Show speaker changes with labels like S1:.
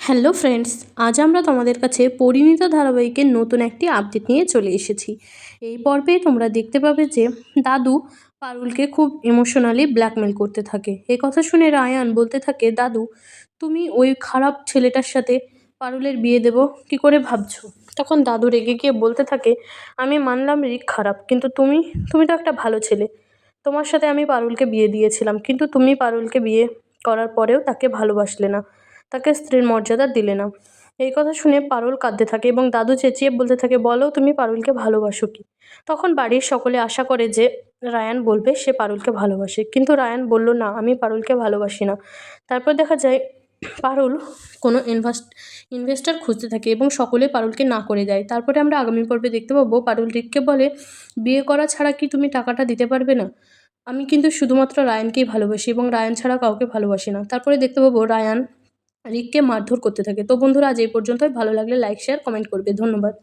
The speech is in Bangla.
S1: হ্যালো ফ্রেন্ডস, আজ আমরা তোমাদের কাছে পরিণীতা ধারাবাহিকের নতুন একটি আপডেট নিয়ে চলে এসেছি। এই পর্বে তোমরা দেখতে পাবে যে দাদু পারুলকে খুব ইমোশনালি ব্ল্যাকমেল করতে থাকে। এই কথা শুনে রায়ান বলতে থাকে, দাদু তুমি ওই খারাপ ছেলেটার সাথে পারুলের বিয়ে দেবো কি করে ভাবছো? তখন দাদু রেগে গিয়ে বলতে থাকে, আমি মানলাম রিক খারাপ, কিন্তু তুমি তুমি তো একটা ভালো ছেলে। তোমার সাথে আমি পারুলকে বিয়ে দিয়েছিলাম, কিন্তু তুমি পারুলকে বিয়ে করার পরেও তাকে ভালোবাসলে না, তাকে স্ত্রীর মর্যাদা দিলে না। এই কথা শুনে পারুল কাঁদতে থাকে এবং দাদু চেঁচিয়ে বলতে থাকে, বলো তুমি পারুলকে ভালোবাসো কি? তখন বাড়ির সকলে আশা করে যে রায়ান বলবে সে পারুলকে ভালোবাসে, কিন্তু রায়ান বলল, না আমি পারুলকে ভালোবাসি না। তারপর দেখা যায় পারুল কোনো ইনভেস্টর খুঁজতে থাকে এবং সকলে পারুলকে না করে দেয়। তারপরে আমরা আগামী পর্বে দেখতে পাবো পারুল রিককে বলে, বিয়ে করা ছাড়া কি তুমি টাকাটা দিতে পারবে না? আমি কিন্তু শুধুমাত্র রায়ানকেই ভালোবাসি এবং রায়ান ছাড়া কাউকে ভালোবাসি না। তারপরে দেখতে পাবো রায়ান রিককে মারধর করতে থাকে। তো বন্ধুরা, আজ এই পর্যন্তই। ভালো লাগলে লাইক, শেয়ার, কমেন্ট করবে। ধন্যবাদ।